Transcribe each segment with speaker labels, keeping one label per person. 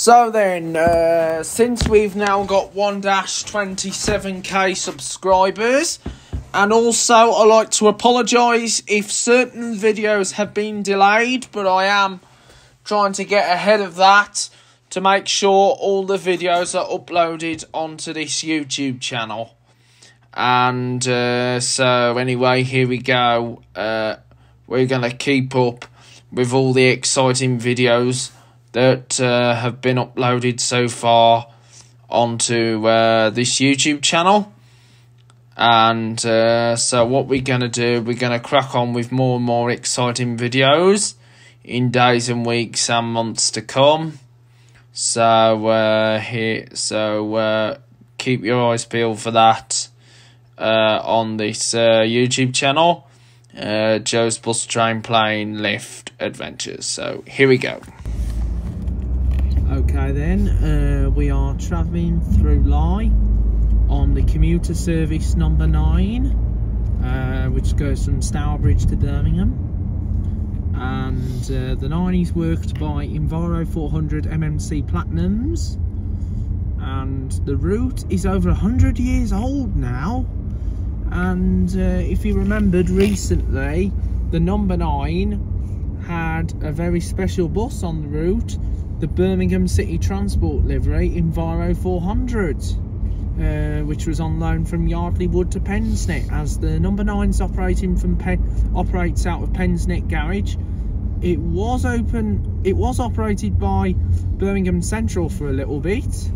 Speaker 1: So then, since we've now got 1-27k subscribers, and also I'd like to apologise if certain videos have been delayed, but I am trying to get ahead of that to make sure all the videos are uploaded onto this YouTube channel. And so anyway, here we go. We're going to keep up with all the exciting videos that have been uploaded so far onto this YouTube channel. And so what we're going to do, we're going to crack on with more and more exciting videos in days and weeks and months to come. So keep your eyes peeled for that on this YouTube channel, Joe's Bus Train Plane Lift Adventures. So here we go. Okay then, we are travelling through Lye on the commuter service number 9, which goes from Stourbridge to Birmingham. And the 9 is worked by Enviro 400 MMC Platinums, and the route is over 100 years old now. And if you remembered recently, the number 9 had a very special bus on the route, the Birmingham City Transport livery Enviro 400, which was on loan from Yardley Wood to Pensnet. As the number 9's operates out of Pensnet Garage, it was operated by Birmingham Central for a little bit.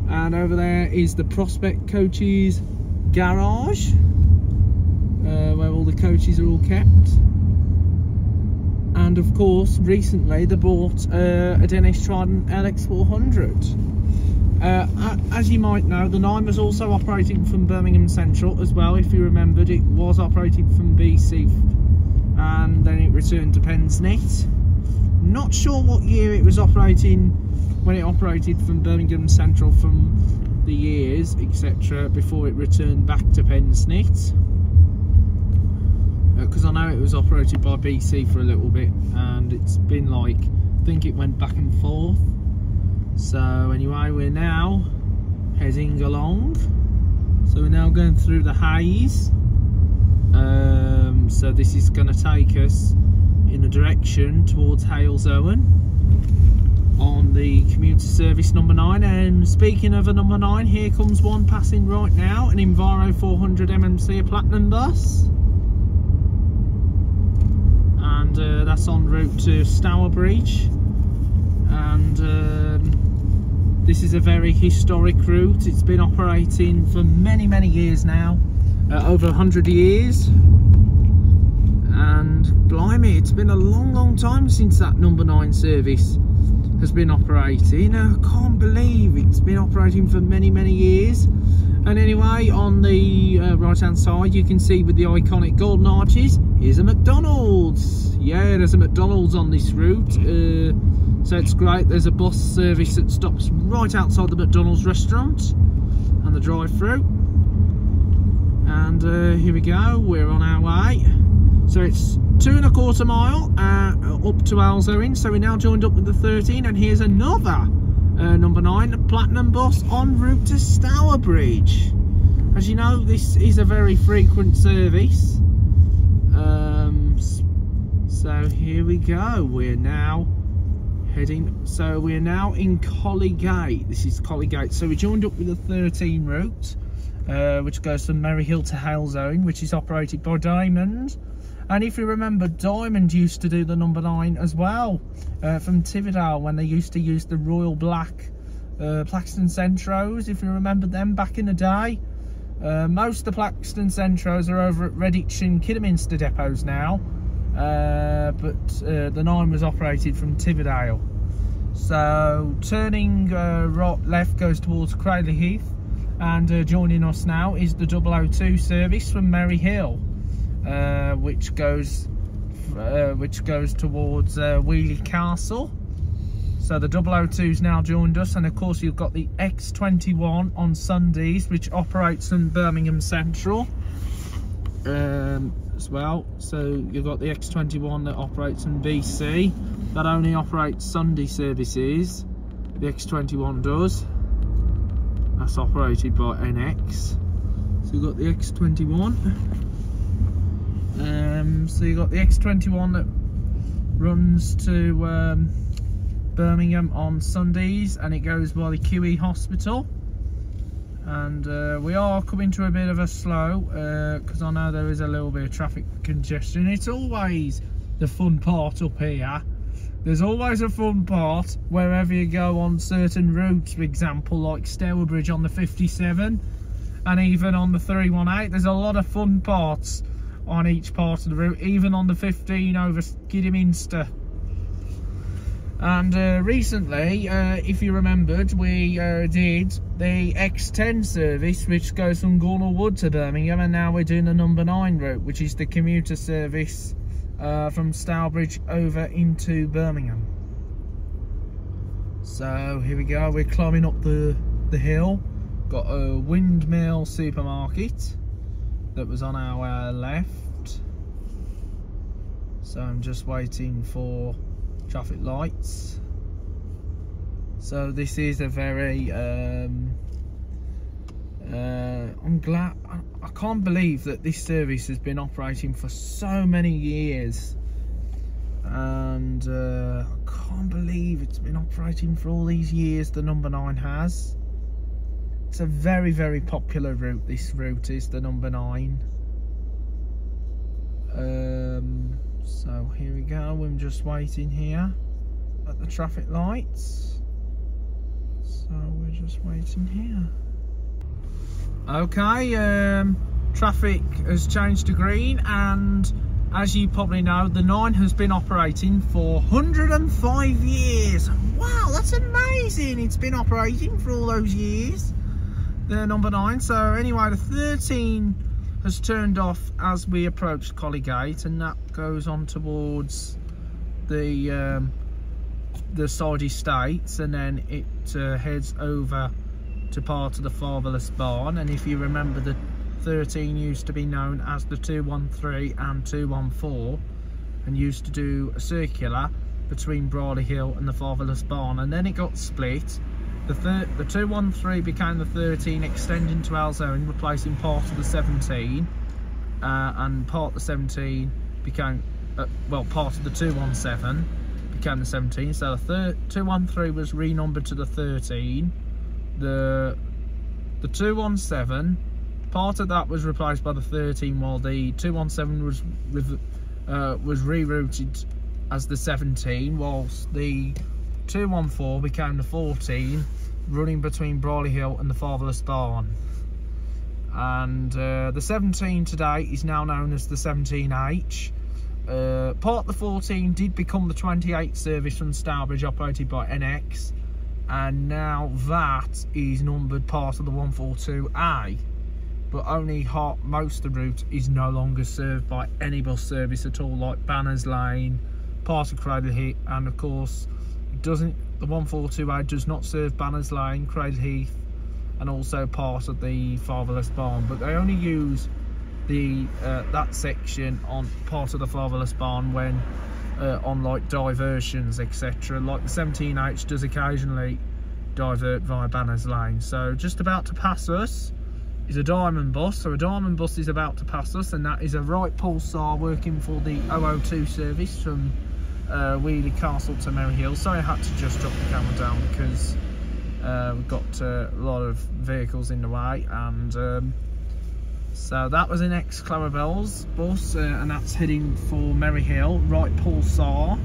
Speaker 1: And over there is the Prospect Coaches garage, where all the coaches are all kept. And of course, recently they bought a Dennis Trident LX400. As you might know, the 9 was also operating from Birmingham Central as well. If you remembered, it was operating from BC and then it returned to Pensnet. Not sure what year it was operating when it operated from Birmingham Central, from the years etc. before it returned back to Pensnet, because I know it was operated by BC for a little bit, and it's been like, I think it went back and forth. So anyway, we're now heading along. So we're now going through the haze. So this is going to take us in a direction towards Halesowen on the commuter service number 9. And speaking of a number 9, here comes one passing right now, an Enviro 400 MMC, a Platinum bus. And that's en route to Stourbridge. And this is a very historic route. It's been operating for many years now, over 100 years. And blimey, it's been a long time since that number 9 service has been operating. I can't believe it's been operating for many years. And anyway, on the right hand side, you can see with the iconic golden arches, here's a McDonald's. Yeah, there's a McDonald's on this route, so it's great. There's a bus service that stops right outside the McDonald's restaurant and the drive-through. And here we go, we're on our way. So it's 2¼ mile up to Halesowen. So we're now joined up with the 13, and here's another number 9 Platinum bus en route to Stourbridge. As you know, this is a very frequent service. So here we go. We're now heading. So we're now in Collygate. This is Collygate. So we joined up with the 13 route, which goes from Merryhill to Halesowen, which is operated by Diamond. And if you remember, Diamond used to do the number 9 as well, from Tividale, when they used to use the Royal Black Plaxton Centros, if you remember them back in the day. Most of the Plaxton Centros are over at Redditch and Kidderminster depots now, but the 9 was operated from Tividale. So turning left goes towards Cradley Heath, and joining us now is the 002 service from Merryhill, which goes towards Wheeley Castle. So the 002's now joined us, and of course you've got the X21 on Sundays, which operates in Birmingham Central as well. So you've got the X21 that operates in BC, that only operates Sunday services, the X21 does. That's operated by NX. So you've got the X21. So you've got the X21 that runs to Birmingham on Sundays, and it goes by the QE Hospital. And we are coming to a bit of a slow, because I know there is a little bit of traffic congestion. It's always the fun part up here. There's always a fun part wherever you go on certain routes, for example like Stourbridge on the 57 and even on the 318. There's a lot of fun parts on each part of the route, even on the 15 over Kidderminster. And recently, if you remembered, we did the X10 service, which goes from Gornal Wood to Birmingham, and now we're doing the number 9 route, which is the commuter service from Stourbridge over into Birmingham. So here we go, we're climbing up the hill. Got a Windmill supermarket that was on our left. So I'm just waiting for traffic lights. So this is a very I'm glad, I can't believe that this service has been operating for so many years, and I can't believe it's been operating for all these years. The number 9 has. It's a very, very popular route. This route is the number 9. So here we go, I'm just waiting here at the traffic lights. So we're just waiting here. Okay, traffic has changed to green, and as you probably know, the 9 has been operating for 105 years. Wow, that's amazing. It's been operating for all those years, the number 9. So anyway, the 13 has turned off as we approach Collygate, and that goes on towards the side estates, and then it heads over to part of the Fatherless Barn. And if you remember, the 13 used to be known as the 213 and 214, and used to do a circular between Brawley Hill and the Fatherless Barn, and then it got split. The 213 became the 13, extending to Halesowen, replacing part of the 17, and part of the 17 became part of the 217 became the 17. So the 213 was renumbered to the 13. The 217, part of that was replaced by the 13, while the 217 was rerouted as the 17, whilst the 214 became the 14, running between Brawley Hill and the Fatherless Barn. And the 17 today is now known as the 17H. Part of the 14 did become the 28 service from Stourbridge, operated by NX, and now that is numbered part of the 142A, but only most of the route is no longer served by any bus service at all, like Banners Lane, part of Cradle Heath, and of course the 142A does not serve Banners Lane, Cradle Heath, and also part of the Fatherless Barn, but they only use the that section on part of the Fatherless Barn when on like diversions, etc. Like the 17H does occasionally divert via Banners Lane. So just about to pass us is a Diamond bus. So a Diamond bus is about to pass us, and that is a right pulsar working for the 002 service from Wheelie Castle to Merry Hill. Sorry, I had to just drop the camera down because we've got a lot of vehicles in the way, and so that was an ex-Clarabelle's bus, and that's heading for Merry Hill, right pulsar.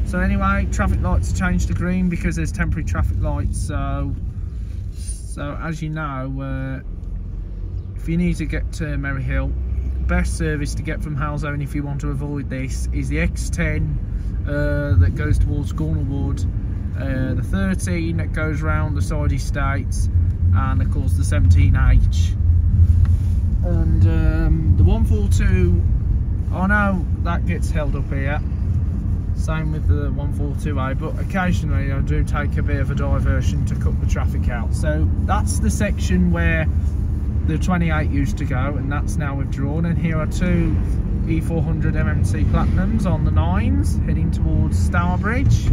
Speaker 1: So anyway, traffic lights changed to green because there's temporary traffic lights. So as you know, if you need to get to Merry Hill, best service to get from Halesowen if you want to avoid this is the X10 that goes towards Gornal Wood, the 13 that goes round the side estates, and of course the 17H. And the 142, I know that gets held up here, same with the 142A, but occasionally I do take a bit of a diversion to cut the traffic out. So that's the section where the 28 used to go, and that's now withdrawn. And here are two E400 MMT Platinums on the 9s heading towards Stourbridge.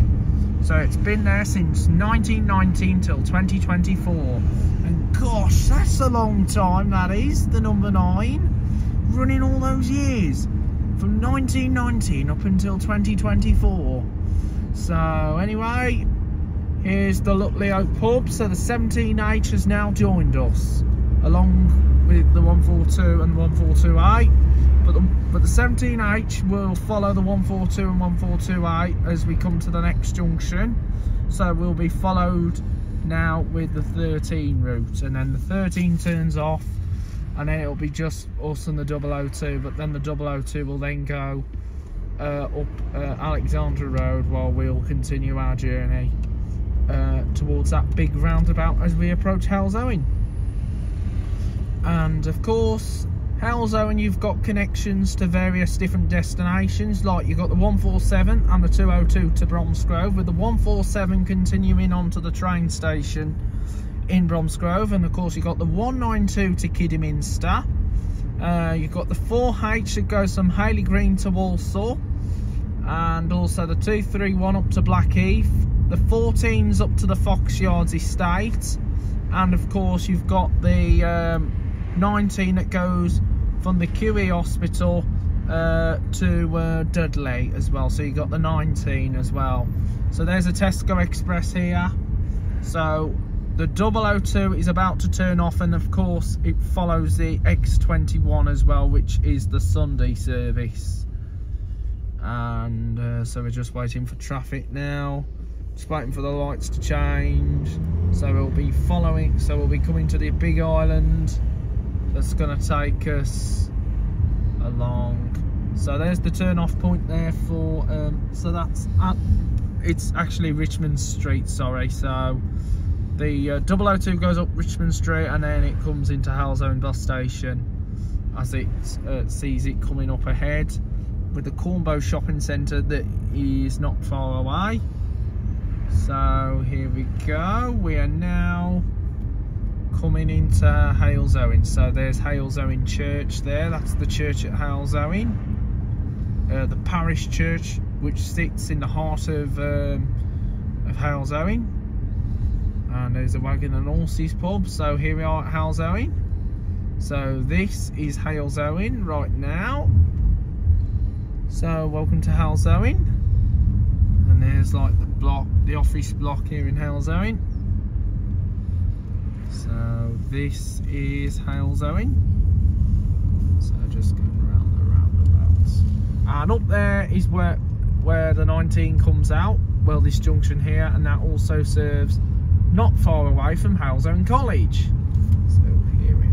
Speaker 1: So it's been there since 1919 till 2024. And gosh, that's a long time, that is, the number 9. Running all those years. From 1919 up until 2024. So anyway, here's the Lutley Oak pub. So the 17H has now joined us, along with the 142 and the 142A. But the 17H will follow the 142 and 142A as we come to the next junction. So we'll be followed now with the 13 route, and then the 13 turns off, and then it'll be just us and the 002. But then the 002 will then go up Alexandra Road, while we'll continue our journey towards that big roundabout as we approach Halesowen. And of course, Halesowen, you've got connections to various different destinations, like you've got the 147 and the 202 to Bromsgrove, with the 147 continuing on to the train station in Bromsgrove, and of course you've got the 192 to Kidderminster. You've got the 4H that goes from Hayley Green to Walsall, and also the 231 up to Blackheath, the 14's up to the Fox Yards estate, and of course you've got the 19 that goes from the QE hospital to Dudley as well. So you got the 19 as well. So there's a Tesco Express here. So the 002 is about to turn off, and of course it follows the X21 as well, which is the Sunday service. And so we're just waiting for traffic now, just waiting for the lights to change. So we'll be following, so we'll be coming to the big island that's going to take us along. So there's the turn off point there for so that's at, it's actually Richmond Street, sorry. So the 002 goes up Richmond Street, and then it comes into Halesowen bus station as it sees it coming up ahead, with the Cornbow shopping centre that is not far away. So here we go, we are now coming into Halesowen. So there's Halesowen Church there, that's the church at Halesowen, the parish church which sits in the heart of Halesowen. And there's a Wagon and Horses pub. So here we are at Halesowen. So this is Halesowen right now. So welcome to Halesowen. And there's like the block, the office block here in Halesowen. So this is Halesowen. So just going around the roundabouts. And up there is where the 19 comes out. Well, this junction here, and that also serves not far away from Halesowen College. So here we are.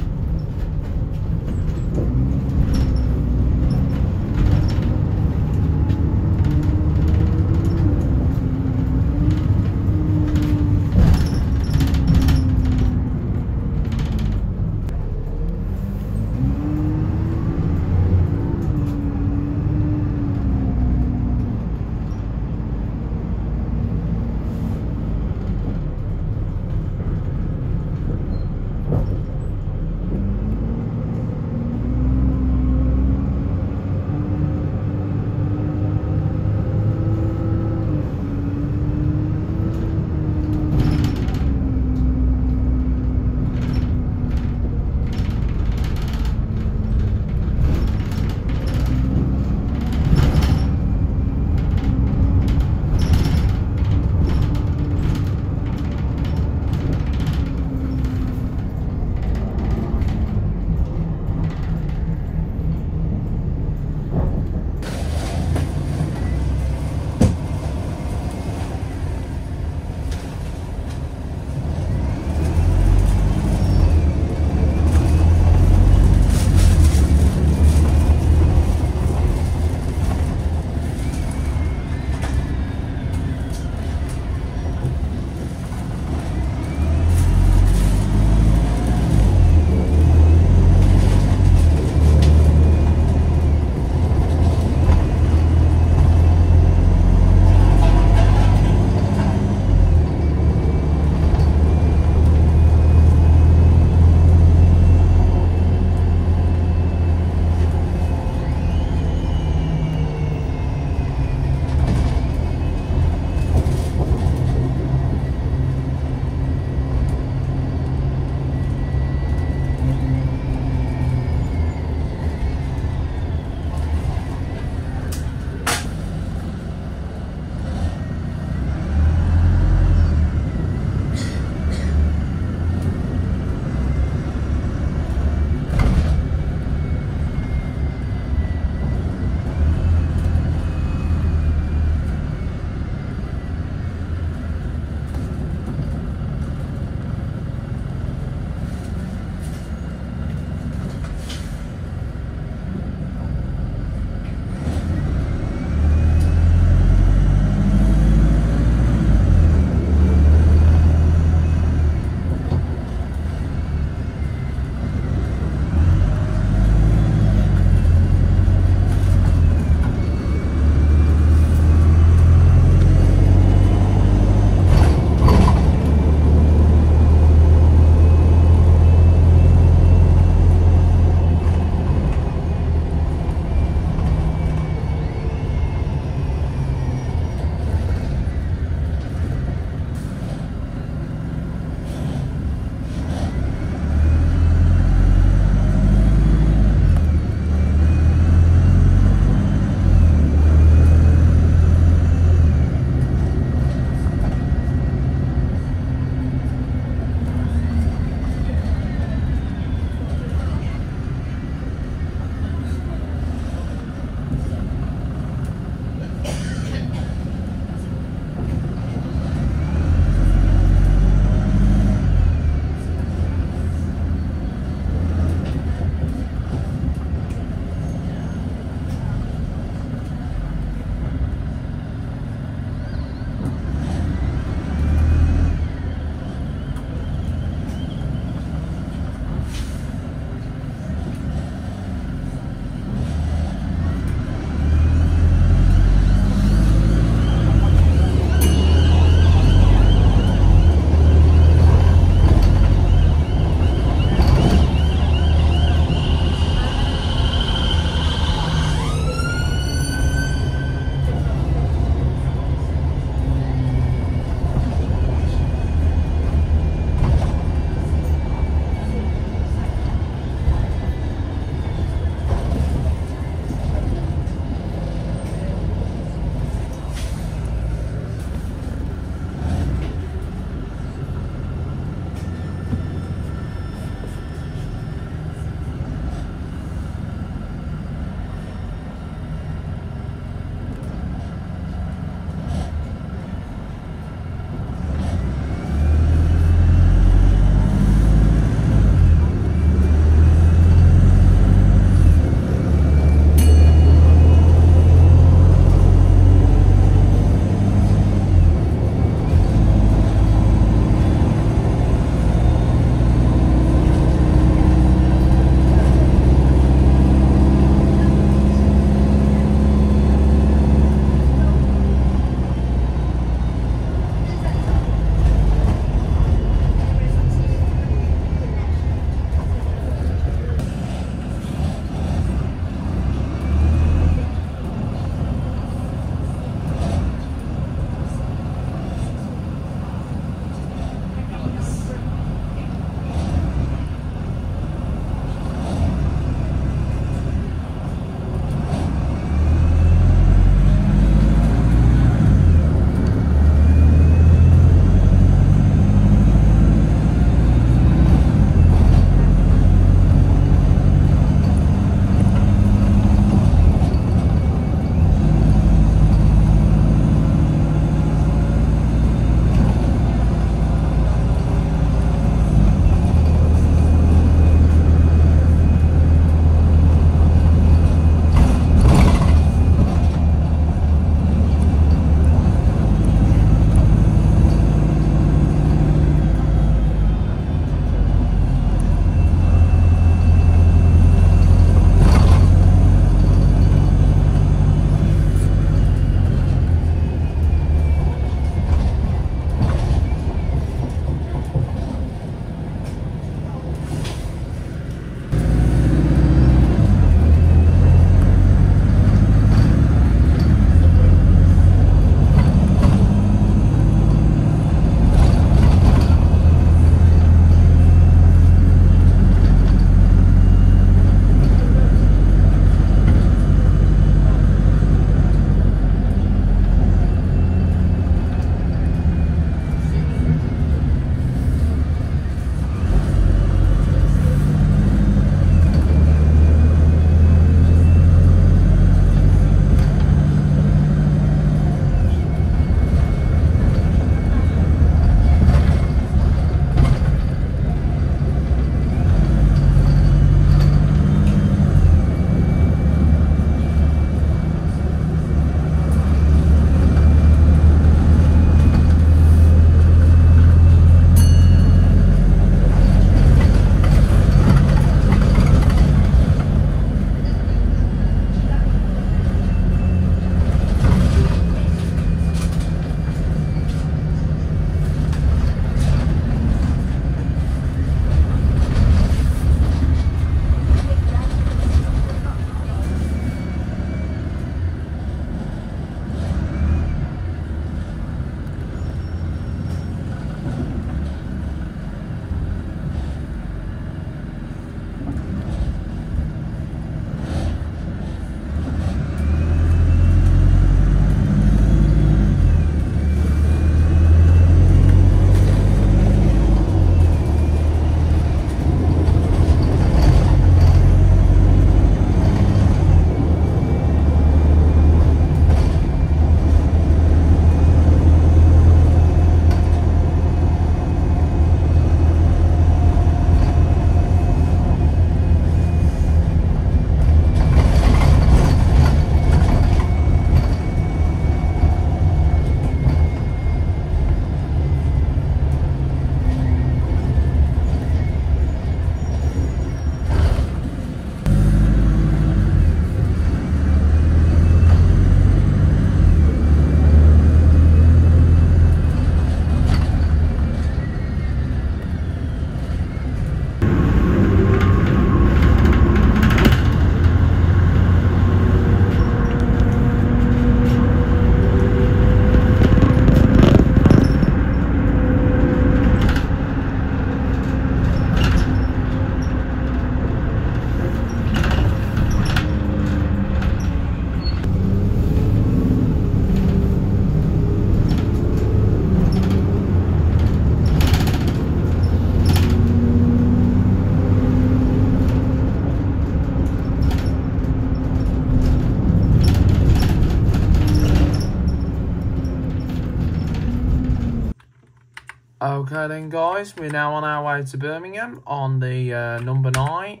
Speaker 1: Okay then guys, we're now on our way to Birmingham on the number 9,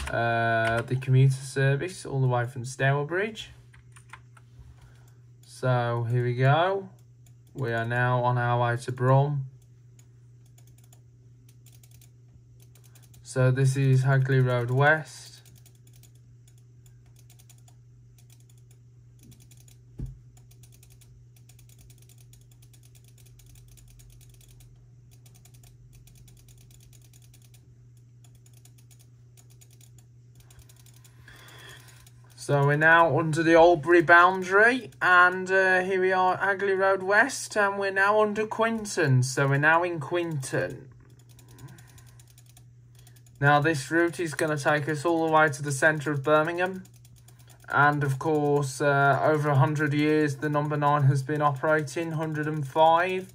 Speaker 1: the commuter service all the way from Stourbridge. So here we go, we are now on our way to Brum. So this is Hagley Road West. So we're now under the Albury boundary, and here we are at Hagley Road West, and we're now under Quinton, so we're now in Quinton. Now this route is going to take us all the way to the centre of Birmingham, and of course over 100 years the number 9 has been operating, 105.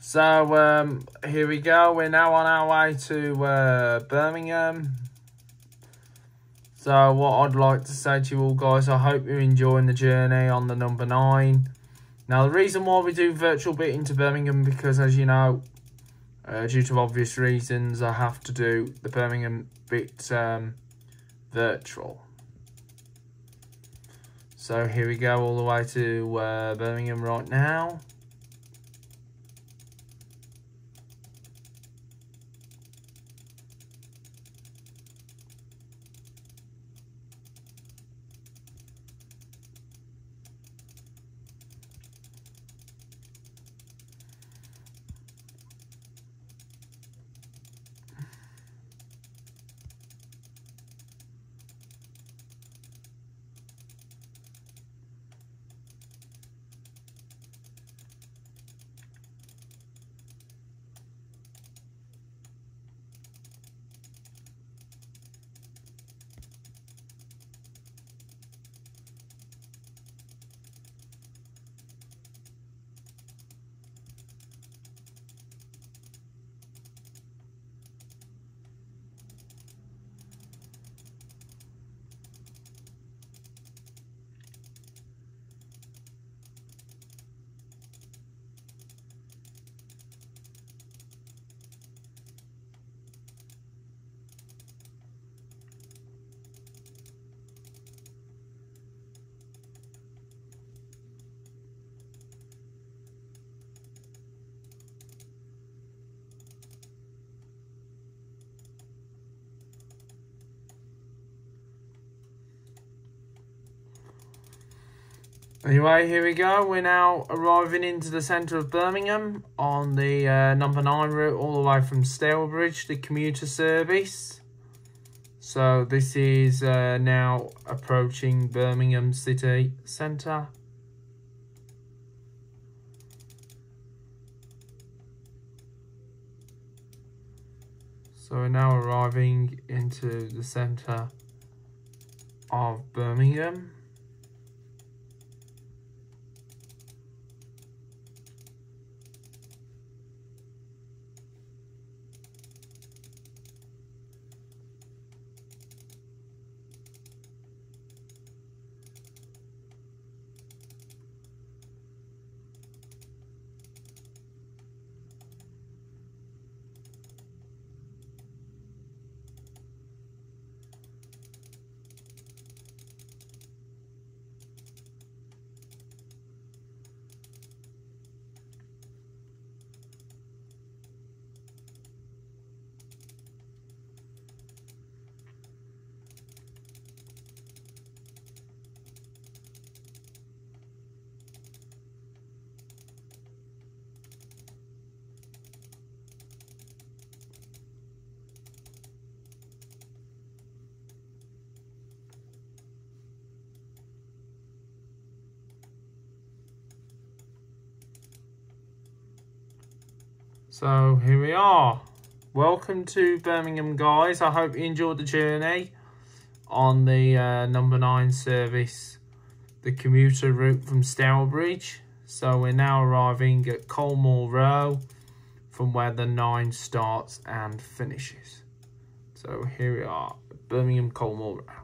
Speaker 1: So here we go, we're now on our way to Birmingham. So what I'd like to say to you all guys, I hope you're enjoying the journey on the number 9. Now the reason why we do virtual bit into Birmingham, because as you know, due to obvious reasons, I have to do the Birmingham bit virtual. So here we go, all the way to Birmingham right now. Anyway, here we go. We're now arriving into the centre of Birmingham on the number 9 route all the way from Stourbridge, the commuter service. So this is now approaching Birmingham city centre. So we're now arriving into the centre of Birmingham. So here we are. Welcome to Birmingham, guys. I hope you enjoyed the journey on the number 9 service, the commuter route from Stourbridge. So we're now arriving at Colmore Row, from where the 9 starts and finishes. So here we are, Birmingham Colmore Row.